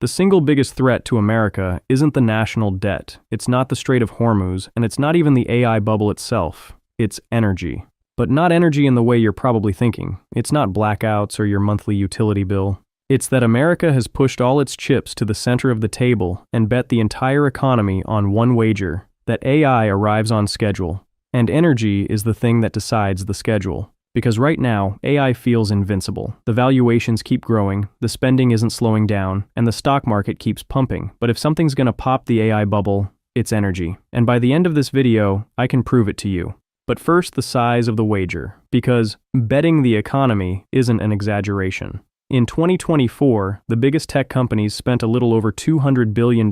The single biggest threat to America isn't the national debt, it's not the Strait of Hormuz, and it's not even the AI bubble itself. It's energy. But not energy in the way you're probably thinking. It's not blackouts or your monthly utility bill. It's that America has pushed all its chips to the center of the table and bet the entire economy on one wager, that AI arrives on schedule. And energy is the thing that decides the schedule. Because right now, AI feels invincible. The valuations keep growing, the spending isn't slowing down, and the stock market keeps pumping. But if something's gonna pop the AI bubble, it's energy. And by the end of this video, I can prove it to you. But first, the size of the wager. Because betting the economy isn't an exaggeration. In 2024, the biggest tech companies spent a little over $200 billion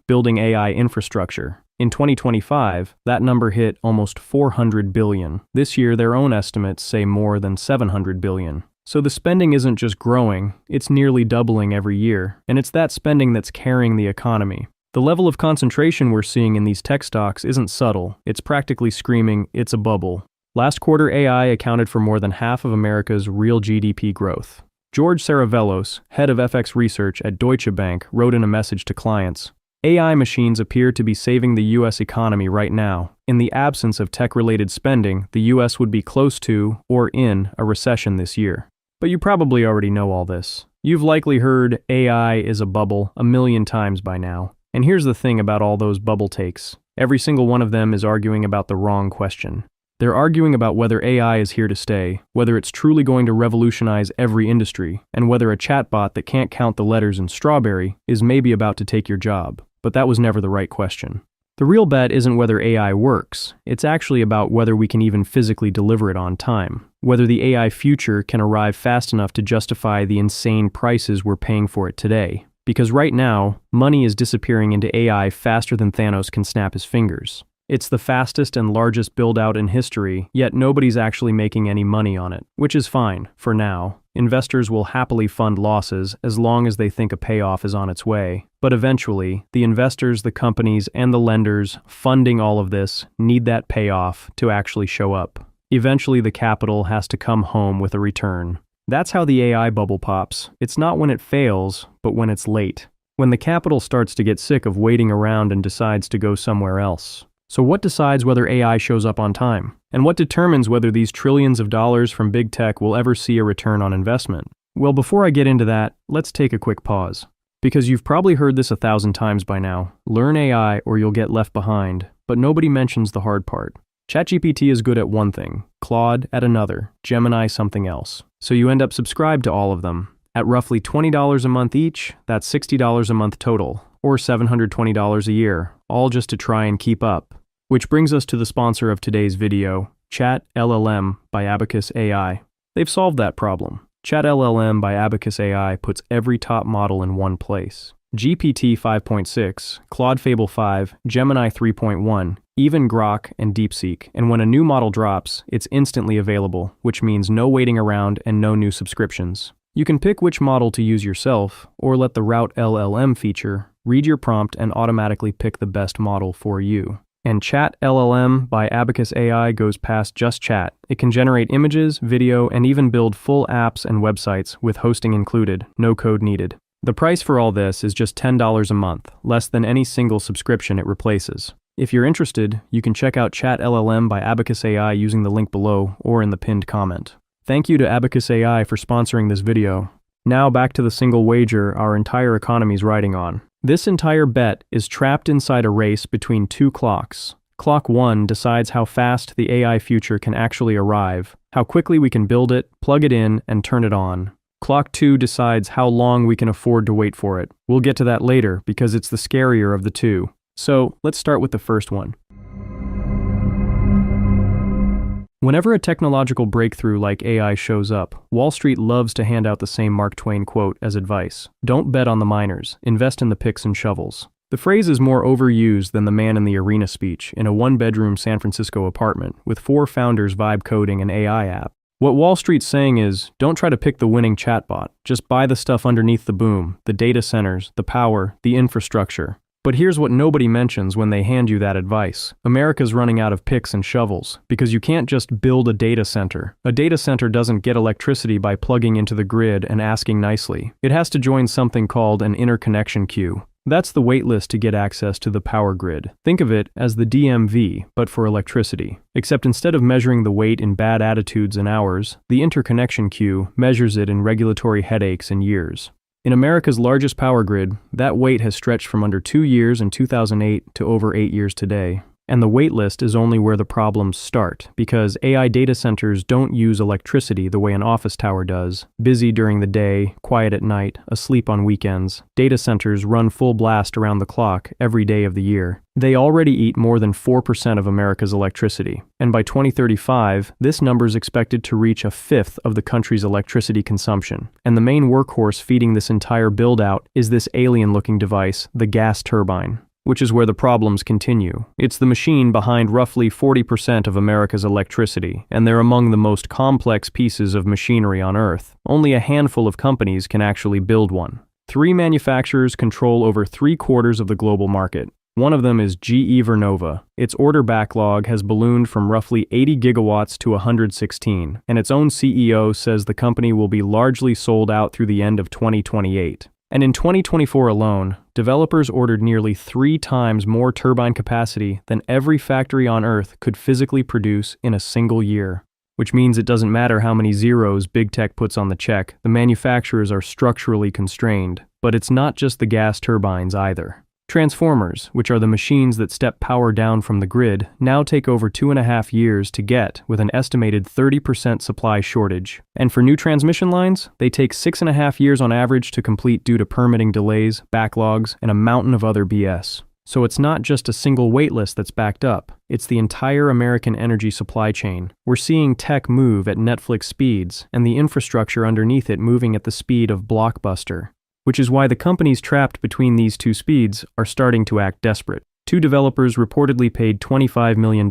building AI infrastructure. In 2025, that number hit almost $400 billion. This year, their own estimates say more than $700 billion. So the spending isn't just growing, it's nearly doubling every year, and it's that spending that's carrying the economy. The level of concentration we're seeing in these tech stocks isn't subtle, it's practically screaming, it's a bubble. Last quarter, AI accounted for more than half of America's real GDP growth. George Saravelos, head of FX research at Deutsche Bank, wrote in a message to clients, AI machines appear to be saving the U.S. economy right now. In the absence of tech-related spending, the U.S. would be close to, or in, a recession this year. But you probably already know all this. You've likely heard AI is a bubble a million times by now. And here's the thing about all those bubble takes. Every single one of them is arguing about the wrong question. They're arguing about whether AI is here to stay, whether it's truly going to revolutionize every industry, and whether a chatbot that can't count the letters in strawberry is maybe about to take your job. But that was never the right question. The real bet isn't whether AI works, it's actually about whether we can even physically deliver it on time, whether the AI future can arrive fast enough to justify the insane prices we're paying for it today. Because right now, money is disappearing into AI faster than Thanos can snap his fingers. It's the fastest and largest build-out in history, yet nobody's actually making any money on it, which is fine, for now. Investors will happily fund losses as long as they think a payoff is on its way. But eventually, the investors, the companies, and the lenders funding all of this need that payoff to actually show up. Eventually, the capital has to come home with a return. That's how the AI bubble pops. It's not when it fails, but when it's late. When the capital starts to get sick of waiting around and decides to go somewhere else. So what decides whether AI shows up on time? And what determines whether these trillions of dollars from big tech will ever see a return on investment? Well, before I get into that, let's take a quick pause. Because you've probably heard this 1,000 times by now. Learn AI or you'll get left behind. But nobody mentions the hard part. ChatGPT is good at one thing, Claude at another, Gemini something else. So you end up subscribed to all of them. At roughly $20 a month each, that's $60 a month total, or $720 a year, all just to try and keep up. Which brings us to the sponsor of today's video, Chat LLM by Abacus AI. They've solved that problem. Chat LLM by Abacus AI puts every top model in one place. GPT 5.6, Claude Fable 5, Gemini 3.1, even Grok and DeepSeek, and when a new model drops, it's instantly available, which means no waiting around and no new subscriptions. You can pick which model to use yourself, or let the Route LLM feature read your prompt and automatically pick the best model for you. And Chat LLM by Abacus AI goes past just chat. It can generate images, video, and even build full apps and websites with hosting included, no code needed. The price for all this is just $10 a month, less than any single subscription it replaces. If you're interested, you can check out Chat LLM by Abacus AI using the link below or in the pinned comment. Thank you to Abacus AI for sponsoring this video. Now back to the single wager our entire economy's riding on. This entire bet is trapped inside a race between two clocks. Clock 1 decides how fast the AI future can actually arrive, how quickly we can build it, plug it in, and turn it on. Clock 2 decides how long we can afford to wait for it. We'll get to that later because it's the scarier of the two. So, let's start with the first one. Whenever a technological breakthrough like AI shows up, Wall Street loves to hand out the same Mark Twain quote as advice. Don't bet on the miners, invest in the picks and shovels. The phrase is more overused than the man in the arena speech in a one-bedroom San Francisco apartment with 4 founders vibe coding an AI app. What Wall Street's saying is, don't try to pick the winning chatbot, just buy the stuff underneath the boom, the data centers, the power, the infrastructure. But here's what nobody mentions when they hand you that advice. America's running out of picks and shovels, because you can't just build a data center. A data center doesn't get electricity by plugging into the grid and asking nicely. It has to join something called an interconnection queue. That's the wait list to get access to the power grid. Think of it as the DMV, but for electricity. Except instead of measuring the wait in bad attitudes and hours, the interconnection queue measures it in regulatory headaches and years. In America's largest power grid, that wait has stretched from under 2 years in 2008 to over 8 years today. And the wait list is only where the problems start, because AI data centers don't use electricity the way an office tower does. Busy during the day, quiet at night, asleep on weekends. Data centers run full blast around the clock every day of the year. They already eat more than 4% of America's electricity. And by 2035, this number is expected to reach a fifth of the country's electricity consumption. And the main workhorse feeding this entire build-out is this alien-looking device, the gas turbine. Which is where the problems continue. It's the machine behind roughly 40% of America's electricity, and they're among the most complex pieces of machinery on Earth. Only a handful of companies can actually build one. 3 manufacturers control over 3/4 of the global market. One of them is GE Vernova. Its order backlog has ballooned from roughly 80 gigawatts to 116, and its own CEO says the company will be largely sold out through the end of 2028. And in 2024 alone, developers ordered nearly 3 times more turbine capacity than every factory on Earth could physically produce in a single year. Which means it doesn't matter how many zeros big tech puts on the check, the manufacturers are structurally constrained. But it's not just the gas turbines either. Transformers, which are the machines that step power down from the grid, now take over 2.5 years to get, with an estimated 30% supply shortage. And for new transmission lines, they take 6.5 years on average to complete due to permitting delays, backlogs, and a mountain of other BS. So it's not just a single waitlist that's backed up, it's the entire American energy supply chain. We're seeing tech move at Netflix speeds, and the infrastructure underneath it moving at the speed of Blockbuster. Which is why the companies trapped between these 2 speeds are starting to act desperate. 2 developers reportedly paid $25 million,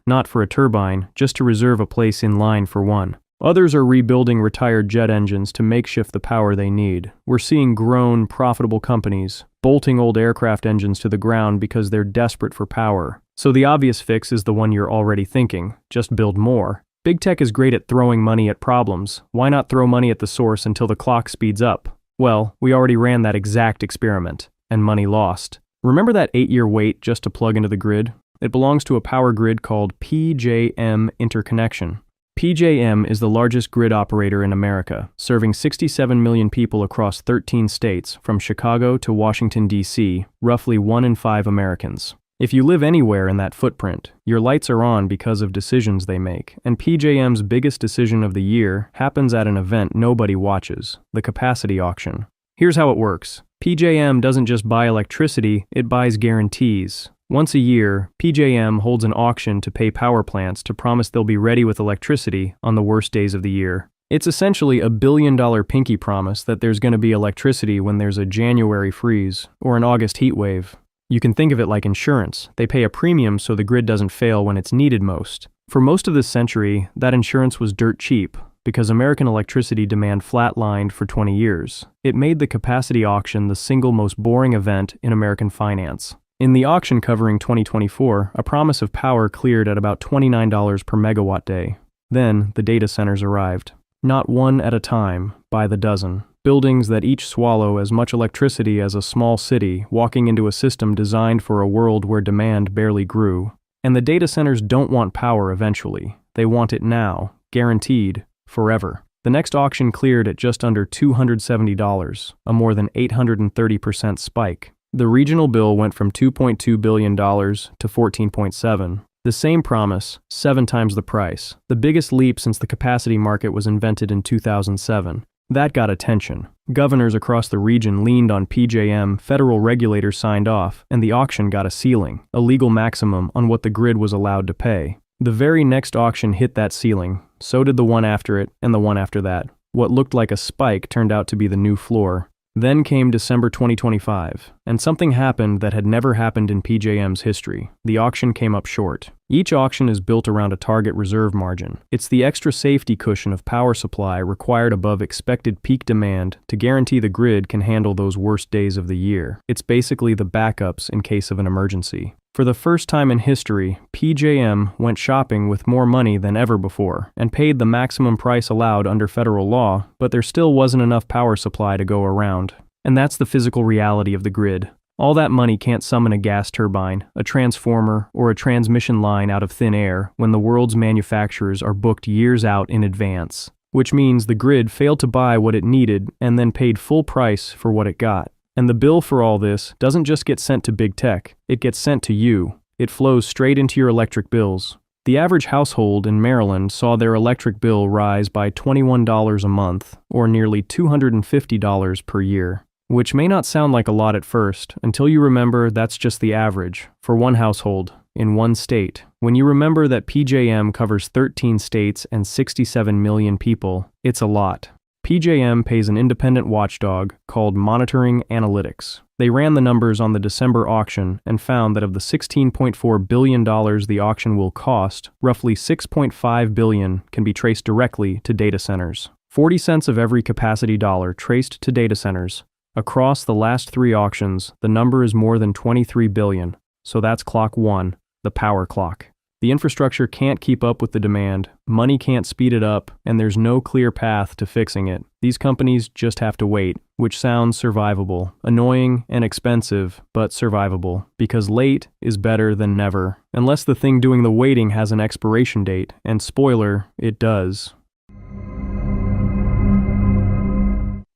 not for a turbine, just to reserve a place in line for one. Others are rebuilding retired jet engines to makeshift the power they need. We're seeing grown, profitable companies bolting old aircraft engines to the ground because they're desperate for power. So the obvious fix is the one you're already thinking, just build more. Big tech is great at throwing money at problems. Why not throw money at the source until the clock speeds up? Well, we already ran that exact experiment, and money lost. Remember that 8-year wait just to plug into the grid? It belongs to a power grid called PJM Interconnection. PJM is the largest grid operator in America, serving 67 million people across 13 states, from Chicago to Washington, D.C., roughly 1 in 5 Americans. If you live anywhere in that footprint, your lights are on because of decisions they make, and PJM's biggest decision of the year happens at an event nobody watches, the capacity auction. Here's how it works. PJM doesn't just buy electricity, it buys guarantees. Once a year, PJM holds an auction to pay power plants to promise they'll be ready with electricity on the worst days of the year. It's essentially a billion-dollar pinky promise that there's going to be electricity when there's a January freeze or an August heat wave. You can think of it like insurance. They pay a premium so the grid doesn't fail when it's needed most. For most of this century, that insurance was dirt cheap, because American electricity demand flatlined for 20 years. It made the capacity auction the single most boring event in American finance. In the auction covering 2024, a promise of power cleared at about $29 per megawatt day. Then, the data centers arrived. Not one at a time, by the dozen. Buildings that each swallow as much electricity as a small city, walking into a system designed for a world where demand barely grew. And the data centers don't want power eventually. They want it now, guaranteed, forever. The next auction cleared at just under $270, a more than 830% spike. The regional bill went from $2.2 billion to $14.7 billion. The same promise, 7 times the price. The biggest leap since the capacity market was invented in 2007. That got attention. Governors across the region leaned on PJM, federal regulators signed off, and the auction got a ceiling, a legal maximum on what the grid was allowed to pay. The very next auction hit that ceiling, so did the one after it and the one after that. What looked like a spike turned out to be the new floor. Then came December 2025, and something happened that had never happened in PJM's history. The auction came up short. Each auction is built around a target reserve margin. It's the extra safety cushion of power supply required above expected peak demand to guarantee the grid can handle those worst days of the year. It's basically the backups in case of an emergency. For the first time in history, PJM went shopping with more money than ever before and paid the maximum price allowed under federal law, but there still wasn't enough power supply to go around. And that's the physical reality of the grid. All that money can't summon a gas turbine, a transformer, or a transmission line out of thin air when the world's manufacturers are booked years out in advance, which means the grid failed to buy what it needed and then paid full price for what it got. And the bill for all this doesn't just get sent to big tech, it gets sent to you. It flows straight into your electric bills. The average household in Maryland saw their electric bill rise by $21 a month, or nearly $250 per year. Which may not sound like a lot at first, until you remember that's just the average, for one household, in one state. When you remember that PJM covers 13 states and 67 million people, it's a lot. PJM pays an independent watchdog called Monitoring Analytics. They ran the numbers on the December auction and found that of the $16.4 billion the auction will cost, roughly $6.5 billion can be traced directly to data centers. 40 cents of every capacity dollar traced to data centers. Across the last 3 auctions, the number is more than $23 billion, so that's clock 1, the power clock. The infrastructure can't keep up with the demand, money can't speed it up, and there's no clear path to fixing it. These companies just have to wait, which sounds survivable, annoying and expensive, but survivable, because late is better than never, unless the thing doing the waiting has an expiration date, and spoiler, it does.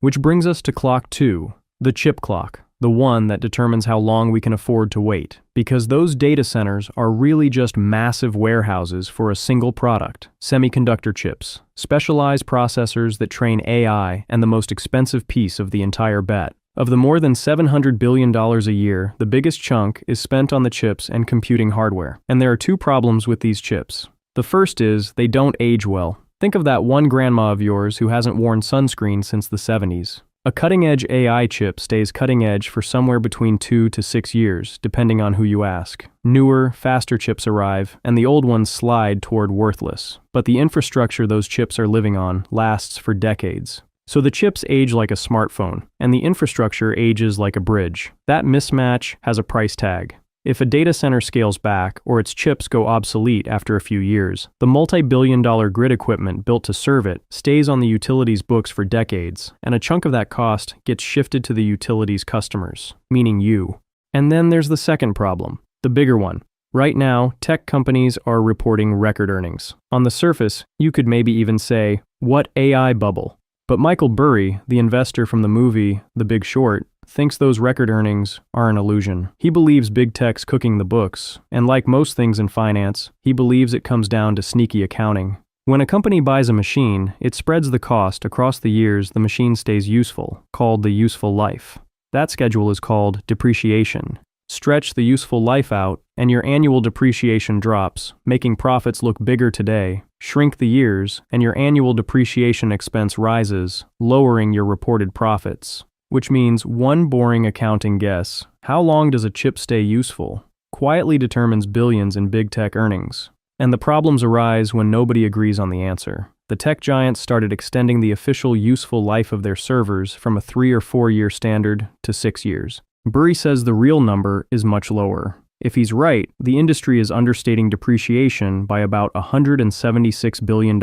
Which brings us to clock 2, the chip clock, the one that determines how long we can afford to wait, because those data centers are really just massive warehouses for a single product, semiconductor chips, specialized processors that train AI, and the most expensive piece of the entire bet. Of the more than $700 billion a year, the biggest chunk is spent on the chips and computing hardware. And there are 2 problems with these chips. The first is they don't age well. Think of that one grandma of yours who hasn't worn sunscreen since the 70s. A cutting-edge AI chip stays cutting-edge for somewhere between 2 to 6 years, depending on who you ask. Newer, faster chips arrive, and the old ones slide toward worthless. But the infrastructure those chips are living on lasts for decades. So the chips age like a smartphone, and the infrastructure ages like a bridge. That mismatch has a price tag. If a data center scales back or its chips go obsolete after a few years, the multi-billion-dollar grid equipment built to serve it stays on the utility's books for decades, and a chunk of that cost gets shifted to the utility's customers, meaning you. And then there's the second problem, the bigger one. Right now, tech companies are reporting record earnings. On the surface, you could maybe even say, what AI bubble? But Michael Burry, the investor from the movie The Big Short, thinks those record earnings are an illusion. He believes big tech's cooking the books, and like most things in finance, he believes it comes down to sneaky accounting. When a company buys a machine, it spreads the cost across the years the machine stays useful, called the useful life. That schedule is called depreciation. Stretch the useful life out, and your annual depreciation drops, making profits look bigger today. Shrink the years, and your annual depreciation expense rises, lowering your reported profits. Which means one boring accounting guess, how long does a chip stay useful, quietly determines billions in big tech earnings. And the problems arise when nobody agrees on the answer. The tech giants started extending the official useful life of their servers from a 3 or 4 year standard to 6 years. Burry says the real number is much lower. If he's right, the industry is understating depreciation by about $176 billion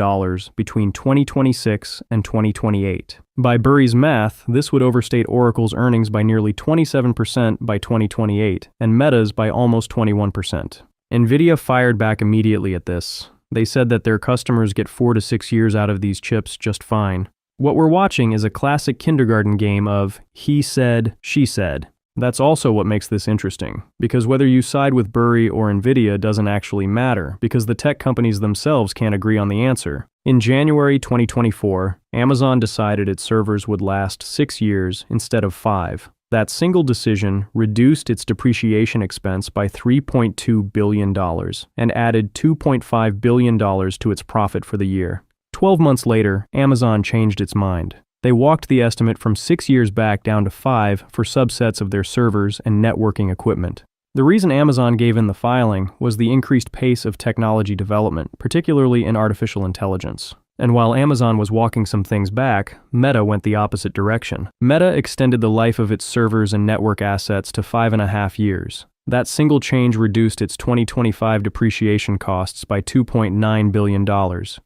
between 2026 and 2028. By Burry's math, this would overstate Oracle's earnings by nearly 27% by 2028, and Meta's by almost 21%. NVIDIA fired back immediately at this. They said that their customers get 4 to 6 years out of these chips just fine. What we're watching is a classic kindergarten game of he said, she said. That's also what makes this interesting, because whether you side with Burry or NVIDIA doesn't actually matter, because the tech companies themselves can't agree on the answer. In January 2024, Amazon decided its servers would last 6 years instead of 5. That single decision reduced its depreciation expense by $3.2 billion and added $2.5 billion to its profit for the year. 12 months later, Amazon changed its mind. They walked the estimate from 6 years back down to 5 for subsets of their servers and networking equipment. The reason Amazon gave in the filing was the increased pace of technology development, particularly in artificial intelligence. And while Amazon was walking some things back, Meta went the opposite direction. Meta extended the life of its servers and network assets to 5.5 years. That single change reduced its 2025 depreciation costs by $2.9 billion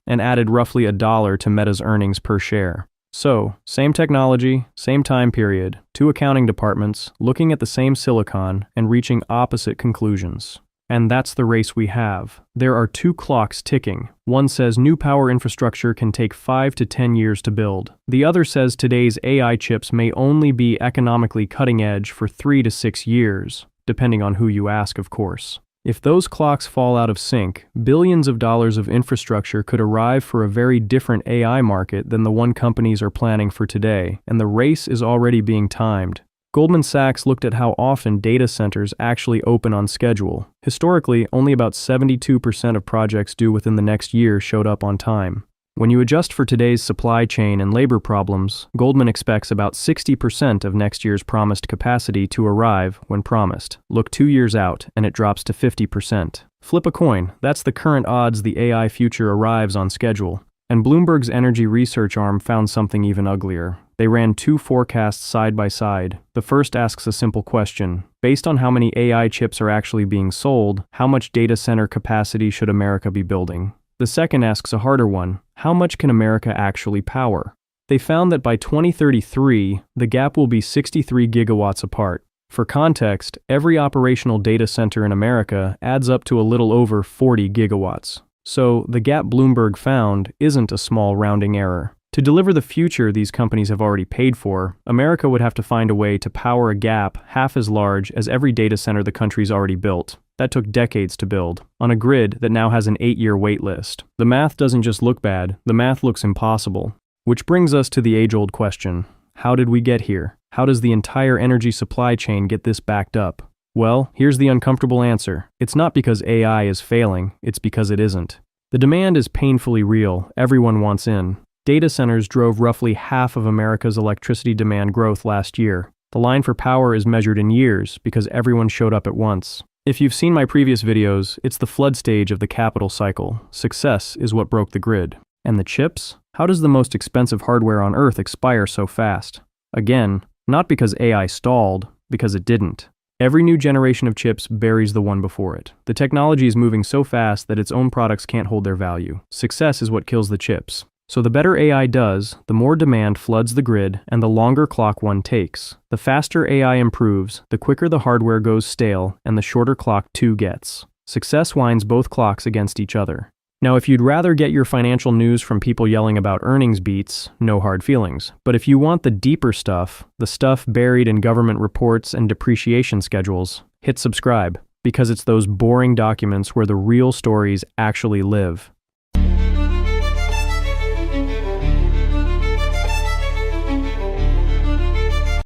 and added roughly $1 to Meta's earnings per share. So, same technology, same time period, two accounting departments, looking at the same silicon and reaching opposite conclusions. And that's the race we have. There are two clocks ticking. One says new power infrastructure can take 5 to 10 years to build. The other says today's AI chips may only be economically cutting edge for 3 to 6 years, depending on who you ask, of course. If those clocks fall out of sync, billions of dollars of infrastructure could arrive for a very different AI market than the one companies are planning for today, and the race is already being timed. Goldman Sachs looked at how often data centers actually open on schedule. Historically, only about 72% of projects due within the next year showed up on time. When you adjust for today's supply chain and labor problems, Goldman expects about 60% of next year's promised capacity to arrive when promised. Look 2 years out, and it drops to 50%. Flip a coin, that's the current odds the AI future arrives on schedule. And Bloomberg's energy research arm found something even uglier. They ran two forecasts side by side. The first asks a simple question. Based on how many AI chips are actually being sold, how much data center capacity should America be building? The second asks a harder one. How much can America actually power? They found that by 2033, the gap will be 63 gigawatts apart. For context, every operational data center in America adds up to a little over 40 gigawatts. So, the gap Bloomberg found isn't a small rounding error. To deliver the future these companies have already paid for, America would have to find a way to power a gap half as large as every data center the country's already built. That took decades to build, on a grid that now has an 8-year wait list. The math doesn't just look bad, the math looks impossible. Which brings us to the age-old question. How did we get here? How does the entire energy supply chain get this backed up? Well, here's the uncomfortable answer. It's not because AI is failing, it's because it isn't. The demand is painfully real, everyone wants in. Data centers drove roughly half of America's electricity demand growth last year. The line for power is measured in years because everyone showed up at once. If you've seen my previous videos, it's the flood stage of the capital cycle. Success is what broke the grid. And the chips? How does the most expensive hardware on Earth expire so fast? Again, not because AI stalled, because it didn't. Every new generation of chips buries the one before it. The technology is moving so fast that its own products can't hold their value. Success is what kills the chips. So the better AI does, the more demand floods the grid and the longer clock one takes. The faster AI improves, the quicker the hardware goes stale and the shorter clock two gets. Success winds both clocks against each other. Now, if you'd rather get your financial news from people yelling about earnings beats, no hard feelings. But if you want the deeper stuff, the stuff buried in government reports and depreciation schedules, hit subscribe, because it's those boring documents where the real stories actually live.